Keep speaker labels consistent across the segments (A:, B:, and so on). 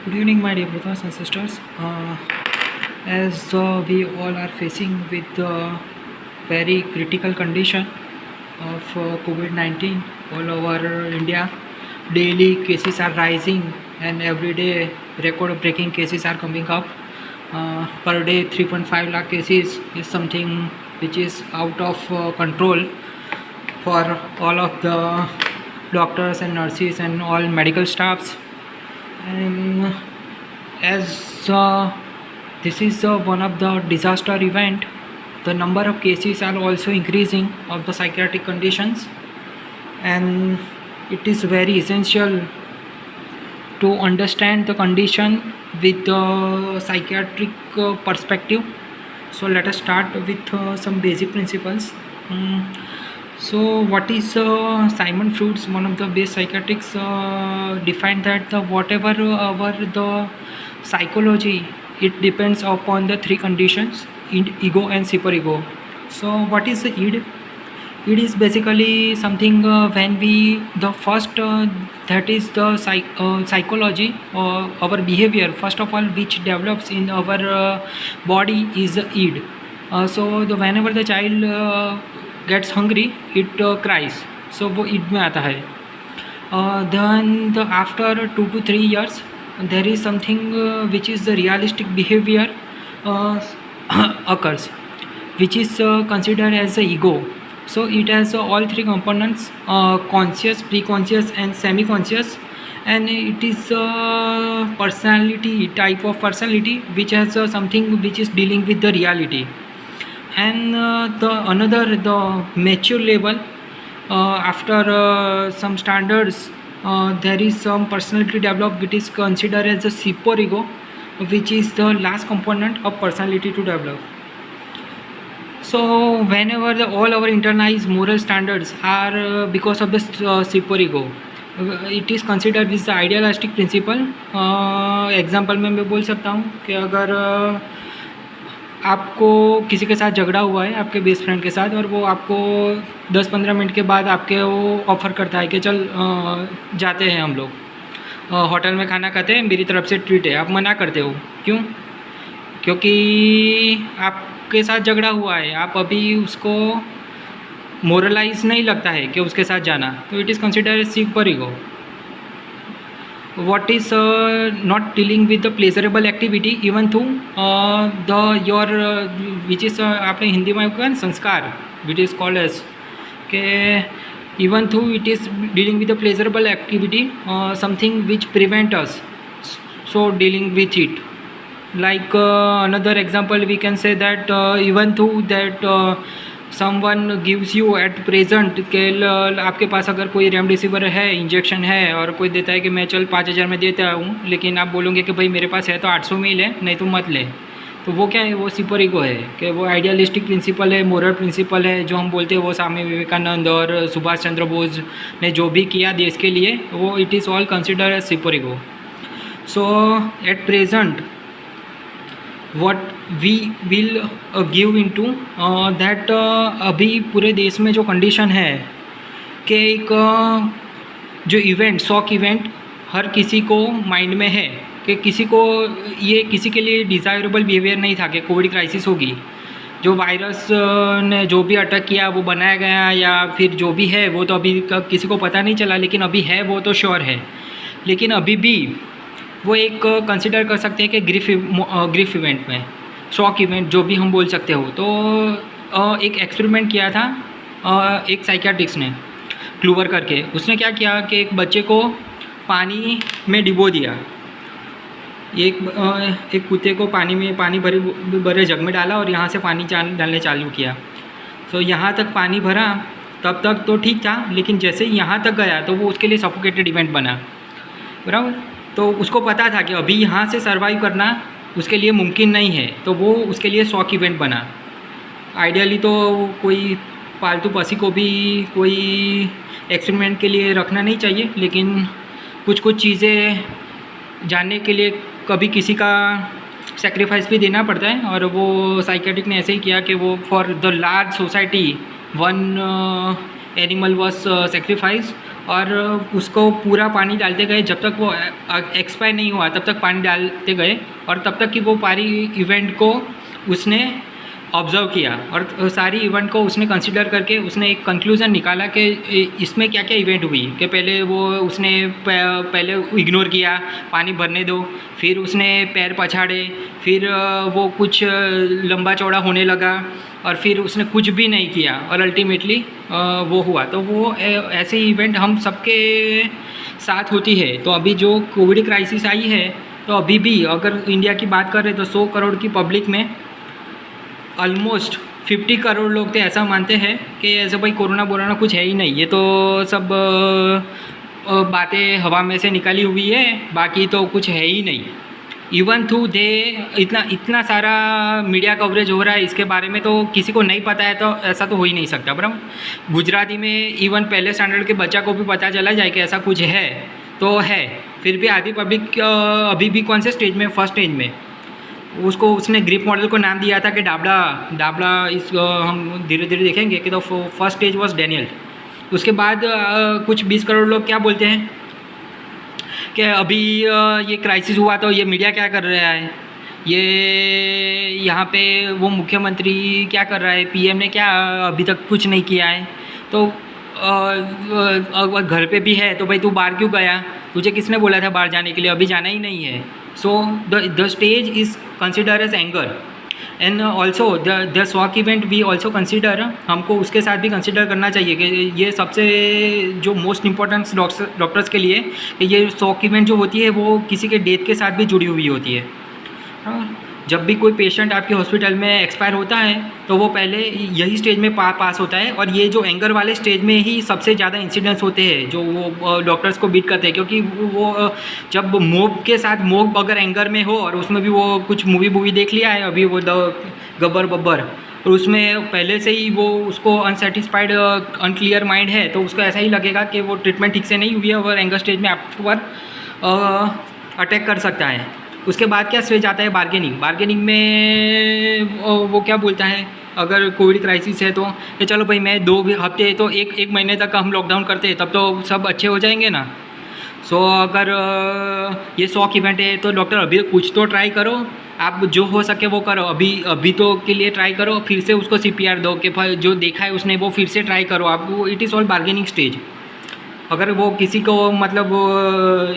A: Good evening, my dear brothers and sisters. As we all are facing with the very critical condition of COVID-19 all over India, daily cases are rising and every day record-breaking cases are coming up. Per day, 3.5 lakh cases is something which is out of control for all of the doctors and nurses and all medical staffs. And as this is one of the disaster event, the number of cases are also increasing of the psychiatric conditions, and it is very essential to understand the condition with the psychiatric perspective. So let us start with some basic principles. So what is Simon Freud's, one of the best psychiatrists, defined that the whatever our the psychology, it depends upon the three conditions: id, ego and superego. So what is the id? Id is basically something when we the first that is the psychology or our behavior first of all which develops in our body is the id. So the whenever the child gets hungry, it cries, so वो id में आता है. Then the after 2 to 3 years there is something which is the realistic behavior occurs, which is considered as the ego. So it has all three components: conscious, pre-conscious and semi-conscious, and it is a personality type of personality which has something which is dealing with the reality. And the mature level, after some standards, there is some personality developed which is considered as a superego, which is the last component of personality to develop. So whenever all our internalized moral standards are because of the superego, it is considered with the idealistic principle. Example में मैं बोल सकता हूँ कि अगर आपको किसी के साथ झगड़ा हुआ है आपके बेस्ट फ्रेंड के साथ, और वो आपको 10-15 मिनट के बाद आपके वो ऑफ़र करता है कि चल जाते हैं हम लोग होटल में खाना खाते हैं, मेरी तरफ से ट्रीट है, आप मना करते हो. क्यों? क्योंकि आपके साथ झगड़ा हुआ है, आप अभी उसको मोरलाइज नहीं लगता है कि उसके साथ जाना, तो it is considered as super ego. What is not dealing with the pleasurable activity even though the your which is आपने हिंदी में क्या संस्कार which is called as के even though it is dealing with the pleasurable activity, something which prevent us so dealing with it. Like another example we can say that even though that someone gives you at present के आपके पास अगर कोई remdesivir है, injection है, और कोई देता है कि मैं चल 5,000 में देता हूँ, लेकिन आप बोलोगे कि भाई मेरे पास है तो 800 में ही ले, नहीं तो मत ले. तो वो क्या है? वो सुपर ईगो है कि वो आइडियलिस्टिक प्रिंसिपल है, मोरल प्रिंसिपल है, जो हम बोलते हैं वो स्वामी विवेकानंद और सुभाष चंद्र बोस ने जो भी किया देश के लिए, वो it is all consider as super ego. So at present what we will give into that अभी पूरे देश में जो कंडीशन है कि एक जो इवेंट, शॉक इवेंट हर किसी को माइंड में है कि किसी को ये किसी के लिए डिज़ायरेबल बिहेवियर नहीं था कि कोविड क्राइसिस होगी. जो वायरस ने जो भी अटैक किया वो बनाया गया या फिर जो भी है वो तो अभी किसी को पता नहीं चला, लेकिन अभी है वो तो श्योर है. लेकिन अभी भी वो एक कंसिडर कर सकते हैं कि ग्रीफ इवेंट में, शॉक इवेंट जो भी हम बोल सकते हो. तो एक एक्सपेरिमेंट किया था एक साइकियाट्रिस्ट ने, क्लूवर करके. उसने क्या किया कि एक बच्चे को पानी में डिबो दिया, एक कुत्ते को पानी भरे जग में डाला और यहाँ से पानी डालने चालू किया. तो यहाँ तक पानी भरा तब तक तो ठीक था, लेकिन जैसे ही यहाँ तक गया तो वो उसके लिए सफोकेटेड इवेंट बना, बराबर. तो उसको पता था कि अभी यहाँ से सर्वाइव करना उसके लिए मुमकिन नहीं है, तो वो उसके लिए शॉक इवेंट बना. आइडियली तो कोई पालतू पक्षी को भी कोई एक्सपेरिमेंट के लिए रखना नहीं चाहिए, लेकिन कुछ चीज़ें जानने के लिए कभी किसी का सेक्रीफाइस भी देना पड़ता है. और वो साइकियाट्रिक ने ऐसे ही किया कि वो for the large society one animal was sacrifice और उसको पूरा पानी डालते गए जब तक वो एक्सपायर नहीं हुआ, तब तक पानी डालते गए और तब तक कि वो पारी इवेंट को उसने ऑब्ज़र्व किया और सारी इवेंट को उसने कंसिडर करके उसने एक कंक्लूज़न निकाला कि इसमें क्या क्या इवेंट हुई। कि पहले वो उसने पहले इग्नोर किया, पानी भरने दो, फिर उसने पैर पछाड़े, फिर वो कुछ लंबा चौड़ा होने लगा और फिर उसने कुछ भी नहीं किया और अल्टीमेटली वो हुआ। तो वो ऐसे इवेंट हम सबके साथ होती है। तो अभी जो कोविड क्राइसिस आई है, तो अभी भी अगर इंडिया की बात करें तो 100 करोड़ की पब्लिक में ऑलमोस्ट 50 करोड़ लोग तो ऐसा मानते हैं कि ऐसे भाई कोरोना बोरोना कुछ है ही नहीं, ये तो सब बातें हवा में से निकाली हुई है, बाकी तो कुछ है ही नहीं। इवन थू दे इतना सारा मीडिया कवरेज हो रहा है इसके बारे में, तो किसी को नहीं पता है तो ऐसा तो हो ही नहीं सकता। बराबर गुजराती में इवन पहले स्टैंडर्ड के बच्चा को भी पता चला जाए कि ऐसा कुछ है तो है, फिर भी आधी पब्लिक अभी भी कौन से स्टेज में, फर्स्ट स्टेज में उसको उसने ग्रिप मॉडल को नाम दिया था कि डाबला इस हम धीरे धीरे देखेंगे कि तो फर्स्ट स्टेज वॉज डेनियल। उसके बाद कुछ 20 करोड़ लोग क्या बोलते हैं कि अभी ये क्राइसिस हुआ तो ये मीडिया क्या कर रहा है, ये यहाँ पे वो मुख्यमंत्री क्या कर रहा है, पीएम ने क्या अभी तक कुछ नहीं किया है। तो अगर घर पे भी है तो भाई तू बाहर क्यों गया, तुझे किसने बोला था बाहर जाने के लिए, अभी जाना ही नहीं है। So the stage is consider as anger and also the shock event we also consider, हमको उसके साथ भी कंसिडर करना चाहिए कि ये सबसे जो मोस्ट इम्पोर्टेंट डॉक्टर्स के लिए कि ये शॉक इवेंट जो होती है वो किसी के डेथ के साथ भी जुड़ी हुई होती है। जब भी कोई पेशेंट आपके हॉस्पिटल में एक्सपायर होता है तो वो पहले यही स्टेज में पास होता है और ये जो एंगर वाले स्टेज में ही सबसे ज़्यादा इंसिडेंट्स होते हैं जो वो डॉक्टर्स को बीट करते हैं। क्योंकि वो जब मोब के साथ मोब अगर एंगर में हो और उसमें भी वो कुछ मूवी देख लिया है अभी वो द गब्बर बब्बर, और उसमें पहले से ही वो उसको अनसेटिस्फाइड अनक्लियर माइंड है तो उसको ऐसा ही लगेगा कि वो ट्रीटमेंट ठीक से नहीं हुई है और एंगर स्टेज में आपके ऊपर अटैक कर सकता है। उसके बाद क्या स्टेज आता है, बार्गेनिंग में वो क्या बोलता है, अगर कोविड क्राइसिस है तो ये चलो भाई मैं 2 हफ्ते तो एक महीने तक हम लॉकडाउन करते हैं तब तो सब अच्छे हो जाएंगे ना। सो अगर ये शॉक इवेंट है तो डॉक्टर अभी कुछ तो ट्राई करो, आप जो हो सके वो करो, अभी तो के लिए ट्राई करो, फिर से उसको CPR दो कि जो देखा है उसने वो फिर से ट्राई करो आप। वो it is all bargaining stage. अगर वो किसी को मतलब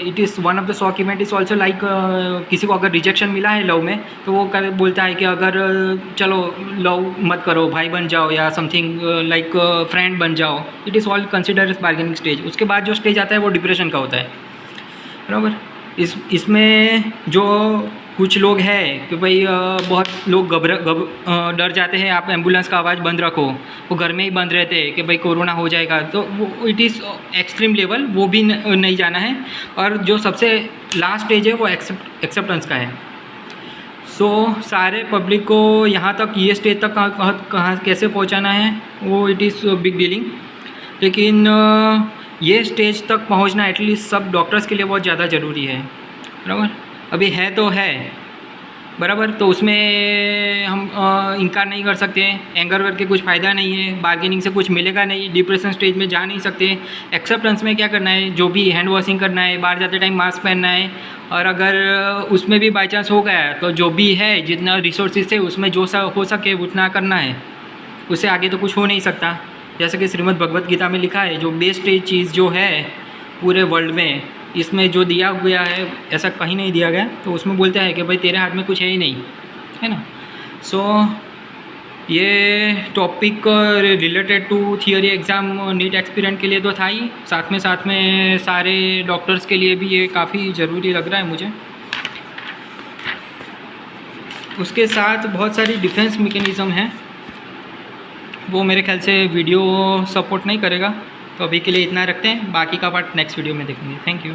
A: it is one of the shock event is also like किसी को अगर रिजेक्शन मिला है लव में तो वो बोलता है कि अगर चलो लव मत करो, भाई बन जाओ या समथिंग लाइक फ्रेंड बन जाओ। It is all consider as bargaining stage. उसके बाद जो स्टेज आता है वो डिप्रेशन का होता है। बराबर इसमें जो कुछ लोग हैं कि भाई बहुत लोग डर जाते हैं, आप एम्बुलेंस का आवाज़ बंद रखो, वो घर में ही बंद रहते हैं कि भाई कोरोना हो जाएगा, तो वो इट इज़ एक्सट्रीम लेवल, वो भी नहीं जाना है। और जो सबसे लास्ट स्टेज है वो एक्सेप्टेंस का है। सो सारे पब्लिक को यहाँ तक ये स्टेज तक कहाँ कैसे पहुँचाना है वो इट इज़ बिग डीलिंग। लेकिन ये स्टेज तक पहुँचना एटलीस्ट सब डॉक्टर्स के लिए बहुत ज़्यादा ज़रूरी है। बराबर अभी है तो है, बराबर, तो उसमें हम इनकार नहीं कर सकते। एंगर करके कुछ फ़ायदा नहीं है, बार्गेनिंग से कुछ मिलेगा नहीं, डिप्रेशन स्टेज में जा नहीं सकते। एक्सेप्टेंस में क्या करना है, जो भी हैंड वॉशिंग करना है, बाहर जाते टाइम मास्क पहनना है, और अगर उसमें भी बाई चांस हो गया तो जो भी है जितना रिसोर्सेज है उसमें जो हो सके उतना करना है, उससे आगे तो कुछ हो नहीं सकता। जैसे कि श्रीमद् भगवत गीता में लिखा है जो बेस्ट चीज़ जो है पूरे वर्ल्ड में, इसमें जो दिया गया है ऐसा कहीं नहीं दिया गया, तो उसमें बोलता है कि भाई तेरे हाथ में कुछ है ही नहीं, है ना। सो ये topic related to theory exam नीट एक्सपीरियंट के लिए तो था ही, साथ में सारे डॉक्टर्स के लिए भी ये काफ़ी ज़रूरी लग रहा है मुझे। उसके साथ बहुत सारी डिफेंस मैकेनिज़्म हैं, वो मेरे ख्याल से वीडियो सपोर्ट नहीं करेगा, तो अभी के लिए इतना रखते हैं, बाकी का पार्ट नेक्स्ट वीडियो में देखेंगे। Thank you.